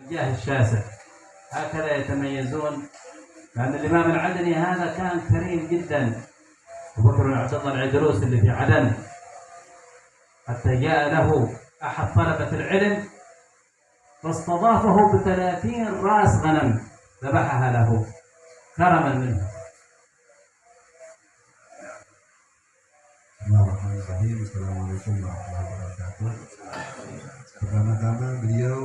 الجاه الشاسع. هكذا يتميزون، لأن الإمام العدني هذا كان كريم جدا، أبو بكر بن عبد الله العدروس اللي في عدن، حتى جاء له أحد طلبة العلم فاستضافه ب30 رأس غنم ذبحها له كرما منه. Bismillahirrahmanirrahim. Assalamualaikum warahmatullahi wabarakatuh. Pertama-tama beliau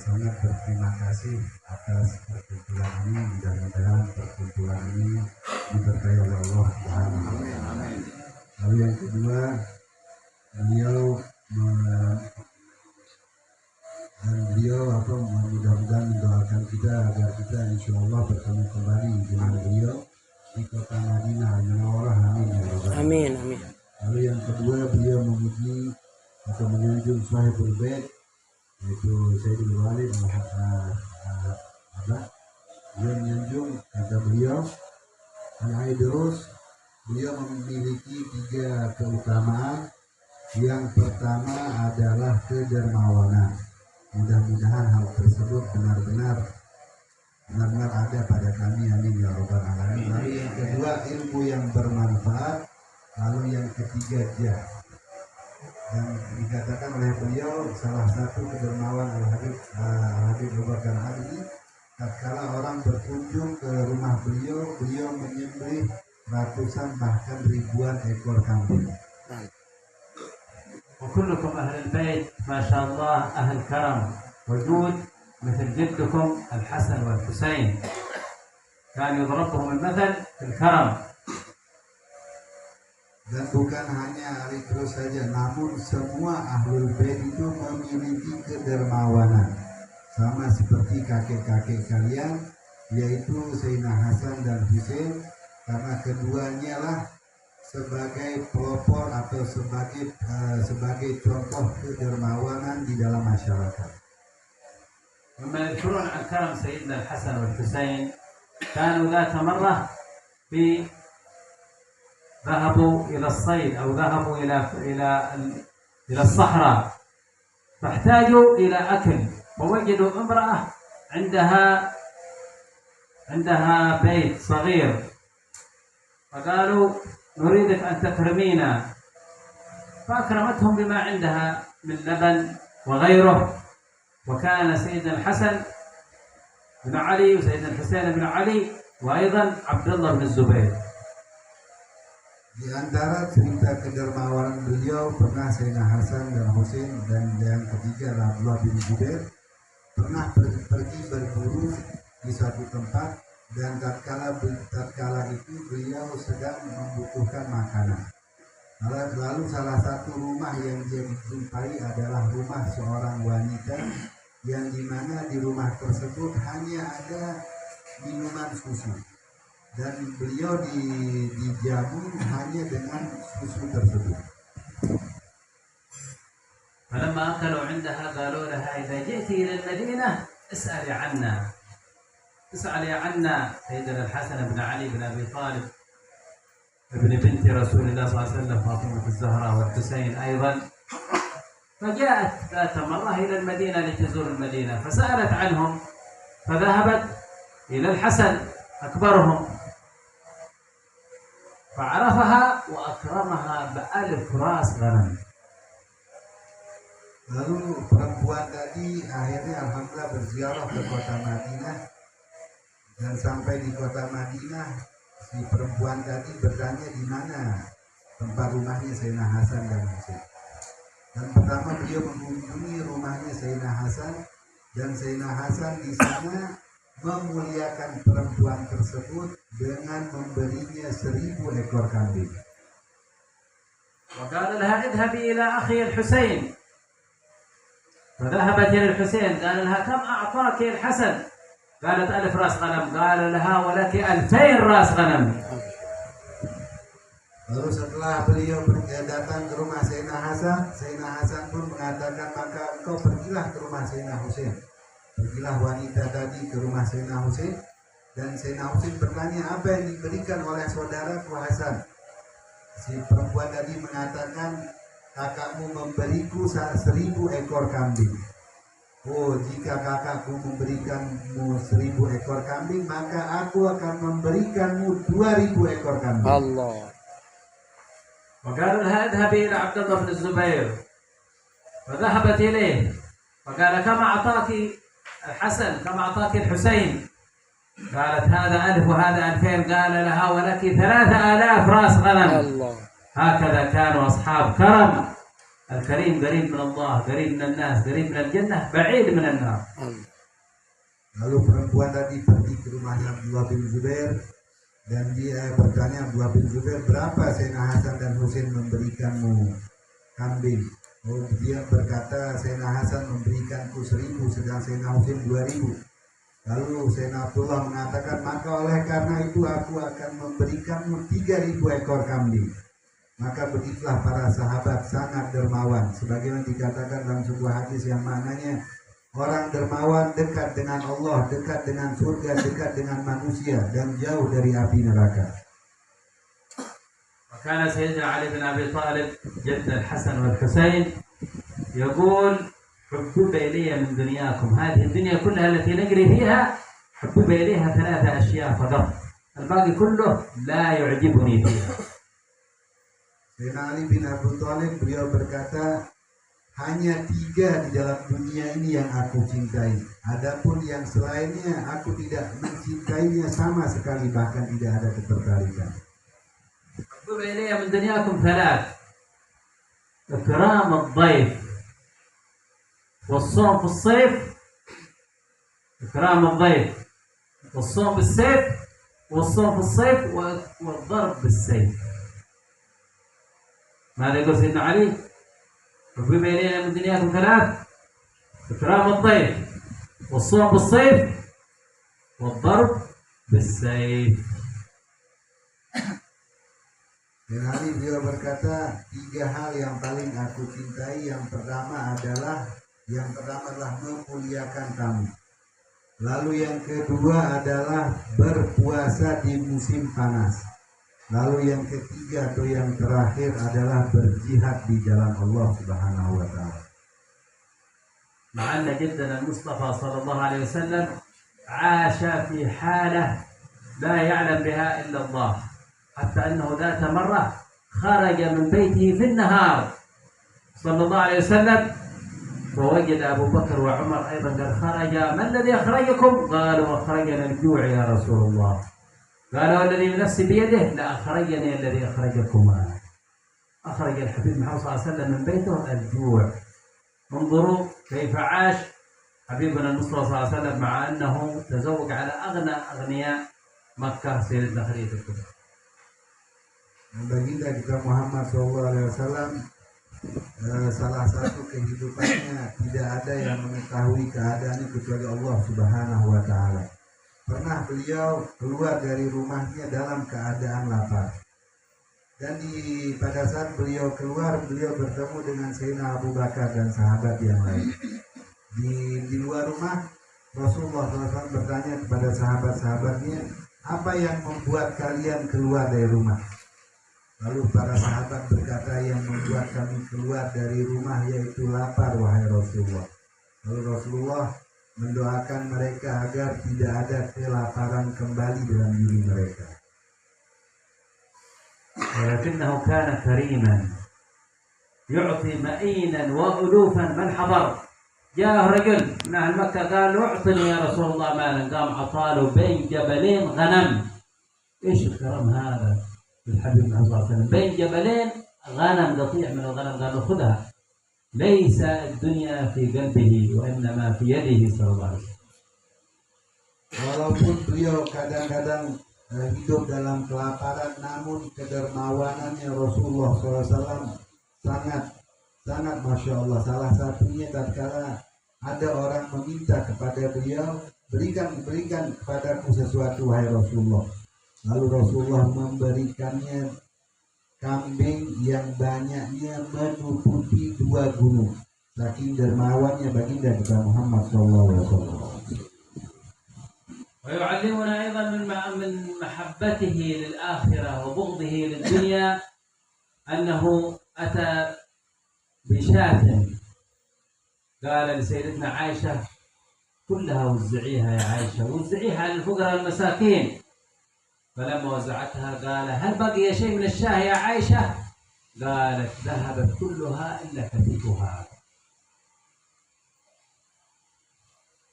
sangat berterima kasih atas perkumpulan ini. Mudah-mudahan perkumpulan ini diberkahi oleh Allah Subhanahu wa Ta'ala. Lalu yang kedua, beliau mudah-mudahan mendoakan kita agar kita insya Allah bertemu kembali dengan beliau di kota Madinah Munawwarah. Amin ya rabbal alamin. Amin, amin. Lalu yang kedua, beliau memuji atau menyanjung Sahibul Bait, yaitu Sayyidul Walid beliau menyanjung, kata beliau Al-Aidrus, beliau memiliki 3 keutamaan. Yang pertama adalah kedermawanan. Mudah-mudahan hal tersebut benar-benar ada pada kami, amin ya rabbal alamin. Lalu yang kedua, ilmu yang bermanfaat. Lalu yang ketiga, jah. Dan dikatakan oleh beliau salah satu kedermawan Al-Habib Abu Bakar Habibie, tatkala orang berkunjung ke rumah beliau menyembelih ratusan bahkan ribuan ekor kambing. وكلكم أهل البيت ما شاء الله أهل كرم وجود، مثل جدكم الحسن والحسين كان يضربهم المثل في الكرم. Dan bukan hanya Al-Aidrus saja, namun semua Ahlul Bait itu memiliki kedermawanan, sama seperti kakek-kakek kalian, yaitu Sayyidina Hasan dan Husain, karena keduanya lah sebagai pelopor atau sebagai contoh kedermawanan di dalam masyarakat. لما يذكرون عن كرم سيدنا الحسن والحسين، كانوا ذات مرة ذهبوا إلى الصيد أو ذهبوا إلى الصحراء، فاحتاجوا إلى أكل، ووجدوا امرأة عندها بيت صغير، فقالوا نريدك أن تكرمينا، فأكرمتهم بما عندها من لبن وغيره. وكان سيدنا الحسن بن علي وسيدنا الحسين بن علي وأيضا عبد الله بن الزبير. Di antara cerita kedermawanan beliau, pernah Sayyidina Hasan dan Husain dan yang ketiga Abdullah bin Zubair pernah pergi berburu di suatu tempat, dan tatkala itu beliau sedang membutuhkan makanan. Lalu salah satu rumah yang dia jumpai adalah rumah seorang wanita, yang dimana di rumah tersebut hanya ada minuman susu, dan beliau dijamu hanya dengan susu tersebut. فلما أكلوا عندها قالوا لها إذا جئت إلى المدينة اسألي عنا سيدنا الحسن بن علي بن أبي طالب ابن بنت رسول الله صلى الله عليه وسلم فاطمة الزهراء والحسين أيضا. فجاءت ذات مرة إلى المدينة لتزور المدينة، فسألت عنهم، فذهبت إلى الحسن أكبرهم فعرفها وأكرمها ب1000 رأس غنم. Lalu perempuan tadi akhirnya alhamdulillah berziarah ke kota Madinah, dan sampai di kota Madinah si perempuan tadi bertanya di mana tempat rumahnya Sayyidina Hasan dan Husain. Dan pertama beliau mengunjungi rumahnya Sayyidina Hasan, dan Sayyidina Hasan di sana memuliakan perempuan tersebut dengan memberinya 1000 ekor kambing. وقال لها اذهبي إلى أخي الحسين، فذهبت إلى الحسين، قال لها كم أعطاك الحسن؟ قالت 1000 رأس غنم. قال لها ولك 2000 رأس غنم. Lalu setelah beliau datang ke rumah Sayyidina Hasan pun mengatakan, maka engkau pergilah ke rumah Sayyidina Husain. Pergilah wanita tadi ke rumah Sayyidina Husain, dan Sayyidina Husain bertanya, apa yang diberikan oleh saudaraku Hasan? Si perempuan tadi mengatakan, kakakmu memberiku 1000 ekor kambing. oh jika kakakku memberikanmu 1000 ekor kambing, maka aku akan memberikanmu 2000 ekor kambing. Allah. وقالوا لها اذهبي إلى عبد الله بن الزبير، فذهبت إليه فقال كم أعطاك الحسن، كم أعطاك الحسين؟ قالت هذا 1000 وهذا 2000. قال لها ولك 3000 رأس غنم. الله. هكذا كانوا أصحاب كرم. الكريم قريب من الله، قريب من الناس، قريب من الجنة، بعيد من النار. Lalu perempuan tadi pergi ke rumahnya Abdullah bin Zubair dan dia bertanya, Abdullah bin Zubair, berapa Sayyidina Hasan dan Husain memberikanmu kambing? Oh, dia berkata, Sayyidina Hasan memberikanku 1000 sedang Sayyidina Husain 2000. Lalu Sayyidina Abdullah mengatakan, maka oleh karena itu aku akan memberikanmu 3000 ekor kambing. Maka begitulah para sahabat sangat dermawan, sebagaimana dikatakan dalam sebuah hadis yang maknanya orang dermawan dekat dengan Allah, dekat dengan surga, dekat dengan manusia, dan jauh dari api neraka. وكان سيدنا علي بن أبي طالب جد الحسن والحسين يقول حبب إلي من دنياكم، هذه الدنيا كلها التي نجري فيها حبب إليها 3 أشياء فقط، الباقي كله لا يعجبني فيها. Sayyidina Ali bin Abi Thalib beliau berkata, hanya 3 di dalam dunia ini yang aku cintai. Adapun yang selainnya aku tidak mencintainya sama sekali, bahkan tidak ada ketertarikan. حبب إلي من دنياكم 3: إكرام الضيف، والصوم في الصيف، إكرام الضيف والصوم بالسيف، والصوم في الصيف والضرب بالسيف. ماذا يقول سيدنا علي؟ حبب إلينا من دنياكم 3: إكرام الضيف، والصوم بالصيف، والضرب بالسيف. Dan Ali beliau berkata, 3 hal yang paling aku cintai. Yang pertama adalah memuliakan tamu. Lalu yang kedua adalah berpuasa di musim panas. Lalu yang ketiga atau yang terakhir adalah berjihad di jalan Allah Subhanahu wa taala. مع أن جدنا المصطفى صلى الله عليه وسلم عاش في حالة لا يعلم بها إلا الله، حتى أنه ذات مرة خرج من بيته في النهار صلى الله عليه وسلم، ووجد أبو بكر وعمر أيضا قد خرج. ما الذي أخرجكم؟ قالوا أخرجنا الجوع يا رسول الله. قال والذي بنفسي بيده لأخرجني الذي أخرجكما. أخرج الحبيب محمد صلى الله عليه وسلم من بيته الجوع. انظروا كيف عاش حبيبنا المصطفى صلى الله عليه وسلم مع أنه تزوج على أغنى أغنياء مكة سيدنا خليفة الكبرى. Baginda kita Muhammad SAW, salah satu kehidupannya tidak ada yang mengetahui keadaannya kecuali Allah Subhanahu wa taala. Pernah beliau keluar dari rumahnya dalam keadaan lapar. Dan pada saat beliau keluar, beliau bertemu dengan Sayyidina Abu Bakar dan sahabat yang lain. Di luar rumah, Rasulullah SAW bertanya kepada sahabat-sahabatnya, apa yang membuat kalian keluar dari rumah? Lalu para sahabat berkata, yang membuat kami keluar dari rumah yaitu lapar, wahai Rasulullah. Lalu Rasulullah mendoakan mereka agar tidak ada kelaparan kembali dalam diri mereka. ولكنه كان كريما يعطي مئينا وألوفا من حضر. جاء رجل من أهل مكة قال اعطني يا رسول الله مالا، قام عطاله بين جبلين غنم. ايش الكرم هذا الحبيب محمد صلى الله عليه وسلم؟ بين جبلين غنم، قطيع من الغنم، قالوا خذها. ليس الدنيا في قلبه وإنما في يده صلى الله عليه وسلم. Walaupun beliau kadang-kadang hidup dalam kelaparan, namun kedermawanannya Rasulullah SAW sangat Masya Allah. Salah satunya tatkala ada orang meminta kepada beliau, berikan kepadaku sesuatu wahai Rasulullah. Lalu Rasulullah memberikannya kambing yang banyaknya menutupi 2 gunung. Saking dermawannya baginda kita Muhammad SAW. ويعلمنا أيضا من محبته للآخرة وبغضه قال لسيدتنا عائشة كلها وزعيها يا عائشة، وزعيها على الفقراء المساكين. فلما وزعتها قال هل بقي شيء من الشاه يا عائشة؟ قالت ذهبت كلها إلا كتفها.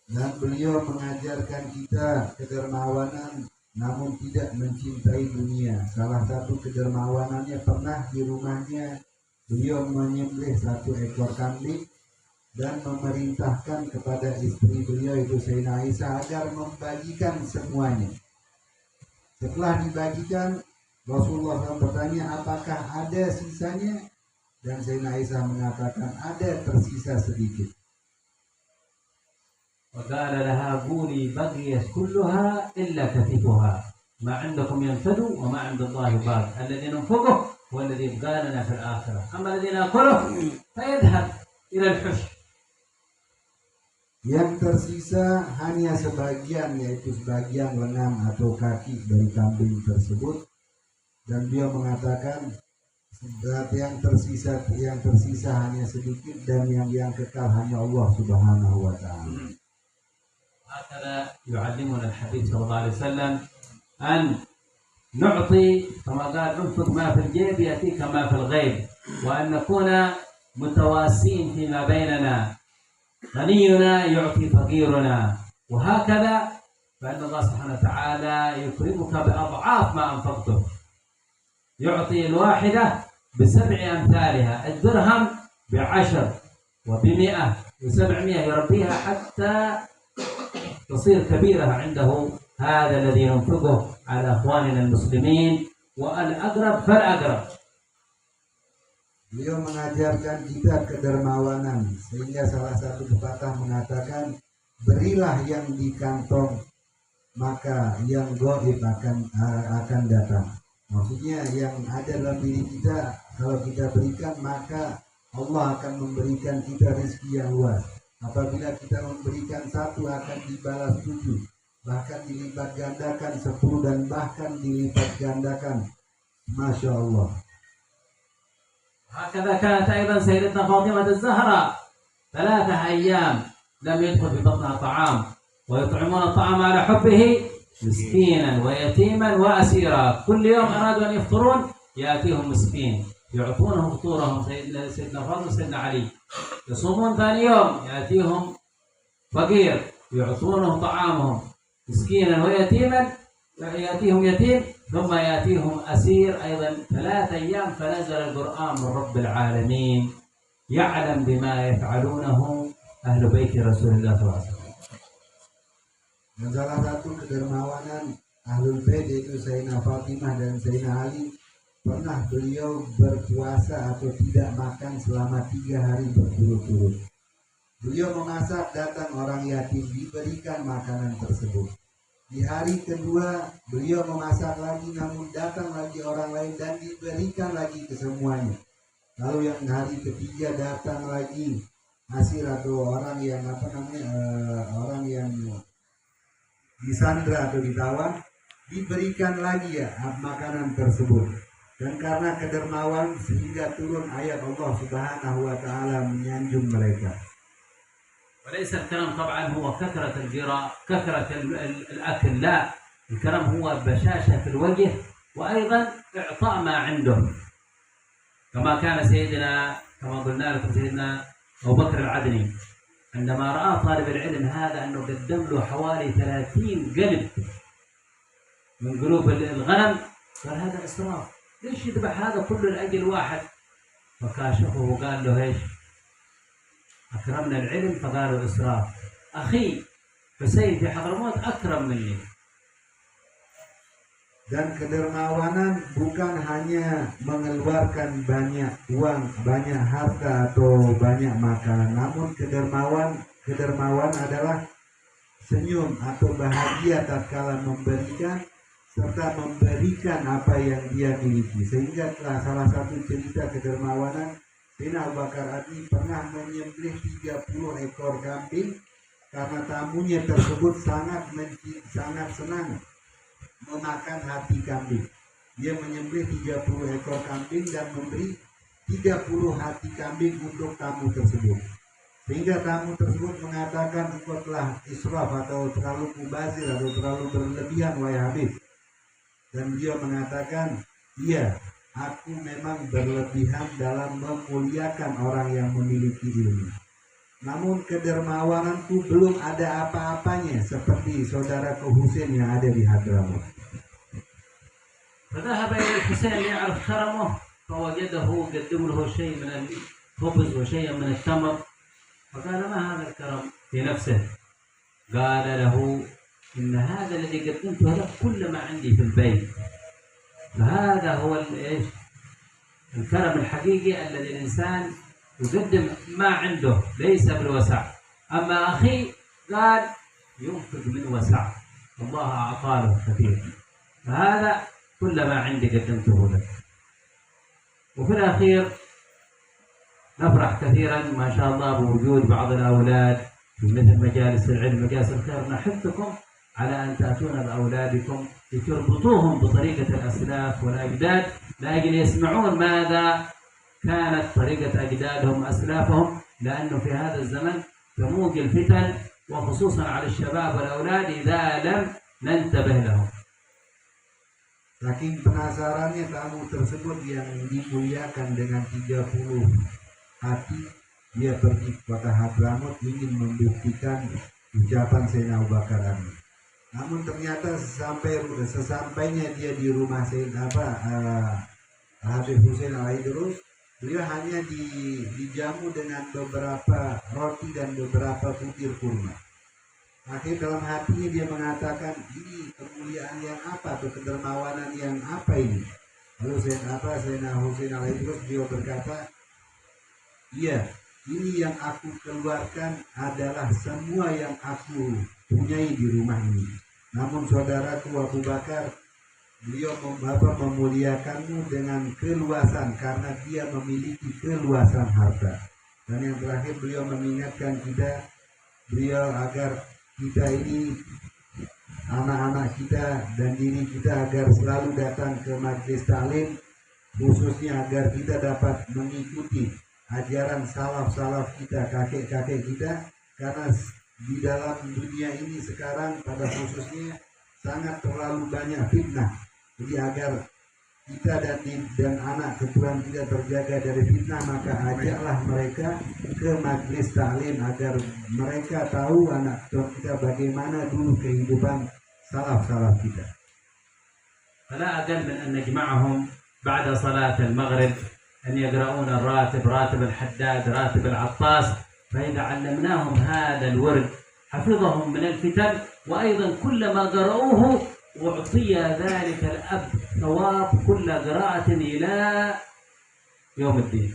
Dan beliau mengajarkan kita kedermawanan namun tidak mencintai dunia. Salah satu kedermawanannya pernah di rumahnya beliau menyembelih 1 ekor kambing dan memerintahkan kepada istri beliau itu Sayyidah Aisyah agar membagikan semuanya. Setelah dibagikan, Rasulullah SAW bertanya apakah ada sisanya, dan Sayyidah Aisyah mengatakan ada tersisa sedikit. وقال لها قولي بقيت كلها إلا كتفها، ما عندكم ينفد وما عند الله باق، الذي ننفقه هو الذي يبقى لنا في الآخرة، أما الذي نأكله فيذهب إلى الحش. Yang tersisa hanya sebagian, yaitu sebagian lengan atau kaki dari kambing tersebut, dan beliau mengatakan yang tersisa hanya sedikit, dan yang kekal hanya Allah Subhanahu wa Ta'ala. هكذا يعلمنا الحبيب صلى الله عليه وسلم أن نعطي كما قال انفق ما في الجيب يأتيك ما في الغيب، وأن نكون متواسين فيما بيننا، غنينا يعطي فقيرنا، وهكذا فإن الله سبحانه وتعالى يكرمك بأضعاف ما أنفقته، يعطي الواحدة ب7 أمثالها، الدرهم ب10 وب100 و700 يربيها حتى تصير كبيرة عنده. هذا الذي ينفقه على أخواننا المسلمين، والأقرب فالأقرب. Beliau mengajarkan kita kedermawanan, sehingga salah satu pepatah mengatakan berilah yang di kantong maka yang gaib akan datang. Maksudnya yang ada dalam diri kita kalau kita berikan maka Allah akan memberikan kita rezeki yang luas. Apabila kita memberikan 1 akan dibalas 7, bahkan dilipat gandakan 10, dan bahkan dilipat gandakan. Masya Allah. هكذا كانت أيضا سيدتنا فاطمة الزهراء 3 أيام لم يدخل في بطنها طعام، ويطعمون الطعام على حبه مسكينا ويتيما وأسيرا. كل يوم أرادوا أن يفطرون يأتيهم مسكين يعطونهم فطورهم، سيدنا فاطمة وسيدنا علي. يصومون ثاني يوم يأتيهم فقير يعطونهم طعامهم مسكينا ويتيما، يأتيهم يتيم ثم يأتيهم أسير أيضا 3 أيام. فنزل القرآن من رب العالمين يعلم بما يفعلونه أهل بيت رسول الله صلى الله عليه وسلم. Dan salah satu kedermawanan Ahlul Bait yaitu Sayyidina Fatimah dan Sayyidina Ali, pernah beliau berpuasa atau tidak makan selama 3 hari berturut-turut. Beliau memasak, datang orang yatim, diberikan makanan tersebut. Di hari kedua beliau memasak lagi, namun datang lagi orang lain dan diberikan lagi ke semuanya. Lalu yang hari ketiga datang lagi asir atau orang yang orang yang disandra atau ditawan, diberikan lagi makanan tersebut. Dan karena kedermawan sehingga turun ayat Allah Subhanahu wa Ta'ala menyanjung mereka. وليس الكرم طبعا هو كثرة الجراء، كثرة الأكل، لا، الكرم هو بشاشة في الوجه، وأيضا إعطاء ما عنده، كما كان سيدنا كما قلنا لكم سيدنا أبو بكر العدني عندما رأى طالب العلم هذا أنه قدم له حوالي 30 قلب من قلوب الغنم، قال هذا إسراف، ليش يذبح هذا كله لأجل واحد؟ فكاشفه وقال له ايش؟ أكرمنا العلم، فقالوا إسراف. أخي حسين في حضرموت أكرم مني. Dan kedermawanan bukan hanya mengeluarkan banyak uang, banyak harta atau banyak makanan, namun kedermawan adalah senyum atau bahagia tatkala memberikan, serta memberikan apa yang dia miliki. Sehingga salah satu cerita kedermawanan, Sayyidina Abu Bakar Adni pernah menyembelih 30 ekor kambing karena tamunya tersebut sangat senang memakan hati kambing. Dia menyembelih 30 ekor kambing dan memberi 30 hati kambing untuk tamu tersebut. Sehingga tamu tersebut mengatakan, engkau telah israf atau terlalu mubazir atau terlalu berlebihan wahai Habib. Dan beliau mengatakan, iya, aku memang berlebihan dalam memuliakan orang yang memiliki ilmu. Namun kedermawananku belum ada apa-apanya seperti saudaraku Husain yang ada di Hadramut. فذهب إلى الحسين يعرف كرمه فوجده قدم له شيء من الخبز وشيء من التمر فقال ما هذا الكرم في نفسه قال له إن هذا الذي قدمته لك كل ما عندي في البيت فهذا هو الكرم الحقيقي الذي الإنسان يقدم ما عنده ليس بالوسع أما أخي قال ينفق من وسع الله أعطاه كثير فهذا كل ما عندي قدمته لك. وفي الأخير نفرح كثيرا ما شاء الله بوجود بعض الأولاد في مثل مجالس العلم مجالس الخير. نحثكم على أن تأتون بأولادكم لتربطوهم بطريقة الأسلاف والأجداد لأجل يسمعون ماذا كانت طريقة أجدادهم وأسلافهم لأنه في هذا الزمن تموج الفتن وخصوصا على الشباب والأولاد إذا لم ننتبه لهم. Saking penasarannya tamu tersebut yang dimuliakan dengan 30 hati, dia pergi ke kota Hadramut ingin membuktikan ucapan Sayyidina Abu Bakar ini. Namun ternyata sesampainya dia di rumah Habib Husain Al-Aidrus, beliau hanya dijamu dengan beberapa roti dan beberapa butir kurma. Akhirnya dalam hatinya dia mengatakan, ini kemuliaan yang apa atau kedermawanan yang apa ini? Lalu Sayyidina Husain Al-Aidrus beliau berkata, iya, ini yang aku keluarkan adalah semua yang aku punyai di rumah ini. Namun saudaraku Abu Bakar, beliau memuliakanmu dengan keluasan karena dia memiliki keluasan harta. Dan yang terakhir beliau mengingatkan beliau agar kita ini, anak-anak kita dan diri kita agar selalu datang ke majelis taklim, khususnya agar kita dapat mengikuti ajaran salaf-salaf kita, kakek-kakek kita, karena di dalam dunia ini sekarang pada khususnya sangat terlalu banyak fitnah. Jadi agar kita dan anak keturunan kita terjaga dari fitnah, maka ajaklah mereka ke majelis taklim agar mereka tahu anak keturunan kita bagaimana dulu kehidupan salaf-salaf kita. فلا أقل من أن نجمعهم بعد صلاة المغرب أن يقرؤون الراتب، راتب الحداد، راتب العطاس، فإذا علمناهم هذا الورد حفظهم من الفتن، وأيضا كلما قرأوه أعطي ذلك الأب ثواب كل قراءة إلى يوم الدين.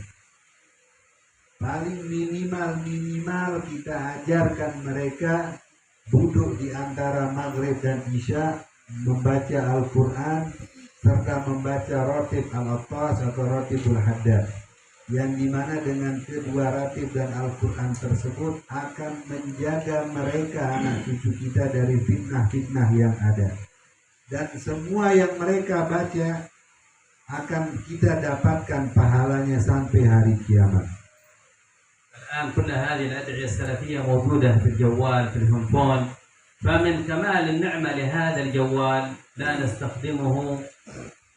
Paling minimal kita ajarkan mereka duduk di antara maghrib dan isya membaca Al-Quran serta membaca rotib al-attas atau rotibul haddad, yang dimana dengan kedua ratib dan Al-Quran tersebut akan menjaga mereka anak cucu kita dari fitnah-fitnah yang ada. Dan semua yang mereka baca akan kita dapatkan pahalanya sampai hari kiamat. الآن كل هذه الأدعية السلفية موجودة في الجوال في الهندفون، فمن كمال النعمة لهذا الجوال لا نستخدمه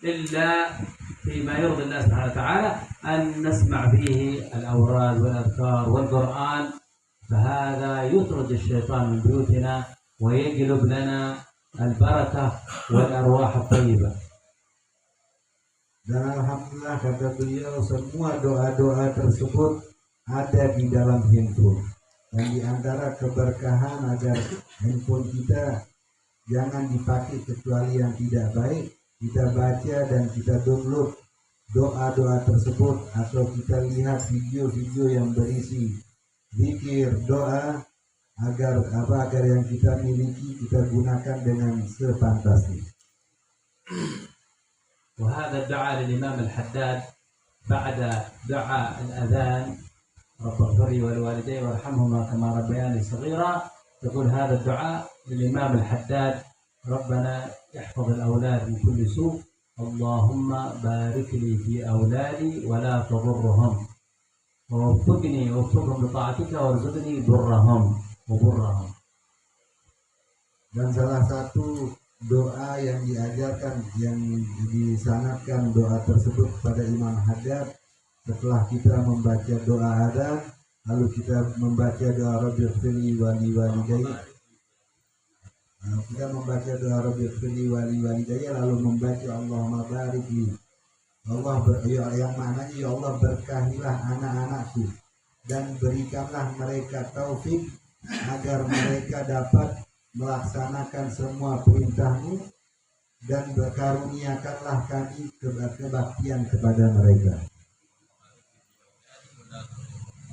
إلا فيما يرضي الله سبحانه وتعالى أن نسمع فيه الأوراد والأذكار والقرآن، فهذا يطرد الشيطان من بيوتنا ويجلب لنا البركة والأرواح الطيبة. Dan alhamdulillah kata beliau, semua doa-doa tersebut ada di dalam handphone. Dan di antara keberkahan agar handphone kita jangan dipakai kecuali yang tidak baik, kita baca dan kita download doa-doa tersebut, atau kita lihat video-video yang berisi zikir, doa, agar yang kita miliki kita gunakan dengan sepantasnya. وهذا الدعاء للإمام الحداد بعد دعاء الأذان رب اغفر لي ولوالدي وارحمهما كما ربياني صغيرا، يقول هذا الدعاء للإمام الحداد: ربنا احفظ الأولاد من كل سوء، اللهم بارك لي في أولادي ولا تضرهم. ووفقهم لطاعتك وارزقني برهم وبرهم. Dan salah satu doa yang diajarkan, yang disanatkan doa tersebut kepada Imam Haddad setelah kita membaca doa adzan, lalu kita membaca doa Rabbighfirli wali walidayya. Kita membaca doa Rabbighfirli wali walidayya lalu membaca Allahumma barik li. Yang maknanya ya Allah berkahilah anak-anakku dan berikanlah mereka taufik agar mereka dapat melaksanakan semua perintahmu dan berkaruniakanlah kami kebaktian kepada mereka.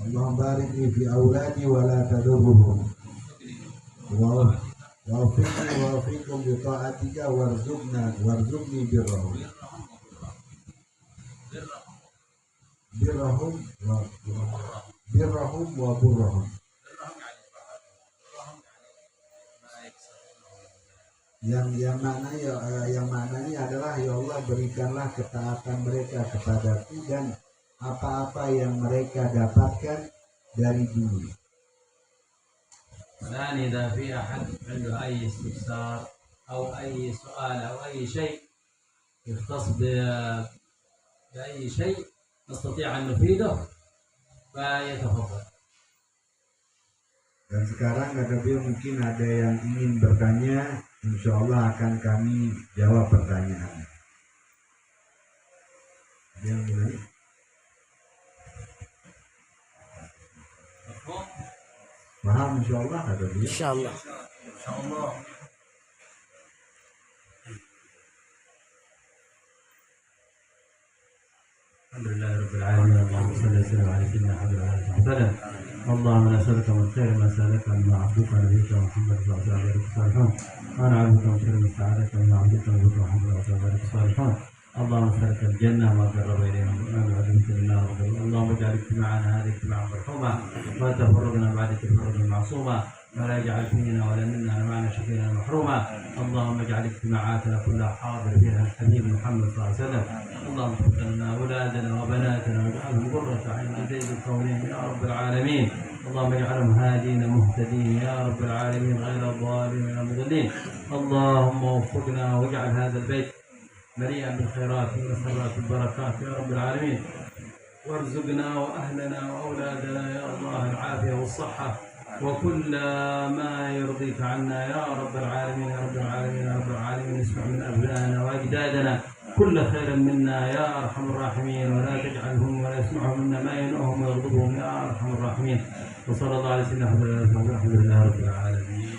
Allahumma barik li fi auladi wa la tadurruhum wa fiqhum bi ta'atika warzuqni birrahum wa burrahum. Yang maknanya adalah ya Allah berikanlah ketaatan mereka kepadaku dan apa-apa yang mereka dapatkan dari dunia. الآن إذا في أحد عنده أي استفسار أو أي سؤال أو أي شيء يختص بأي شيء نستطيع أن نفيده فيتفضل. Dan sekarang mungkin ada yang ingin bertanya, insya Allah akan kami jawab pertanyaan. Yang mulai. Paham insya Allah ada dia. Insya Allah. الحمد لله رب العالمين. اللهم صل وسلم على سيدنا محمد وعلى اله وصحبه. اللهم نسألك من خير ما سألك من عبدك ونبيك محمد صلى الله عليه وسلم. وانا عبدك من شر ما استعاذك من عبدك ونبيك محمد صلى الله عليه وسلم. اللهم نسألك الجنة ما قرب إلينا من وعدك النار. اللهم اجعل اجتماعنا هذا اجتماعا مرحوما وتفرقنا بعد تفرقا معصوما ولا يجعل فينا ولا منا معنا شقينا محروما. اللهم اجعل اجتماعاتنا كلها حاضر فيها الحبيب محمد صلى الله عليه وسلم. اللهم اغفر لنا اولادنا وبناتنا واجعلهم قرة عين زيد الكونين يا رب العالمين. اللهم اجعلهم هادين مهتدين يا رب العالمين غير الضالين ولا المضلين. اللهم وفقنا واجعل هذا البيت مليئا بالخيرات والمسرات والبركات يا رب العالمين. وارزقنا واهلنا واولادنا يا الله العافيه والصحه وكل ما يرضيك عنا يا رب العالمين يا رب العالمين يا رب العالمين. اسمع من ابنائنا واجدادنا كل خير منا يا ارحم الراحمين ولا تجعلهم ولا يسمعهم منا ما ينؤهم ويغضبهم يا ارحم الراحمين. وصلى الله على سيدنا محمد والحمد لله رب العالمين.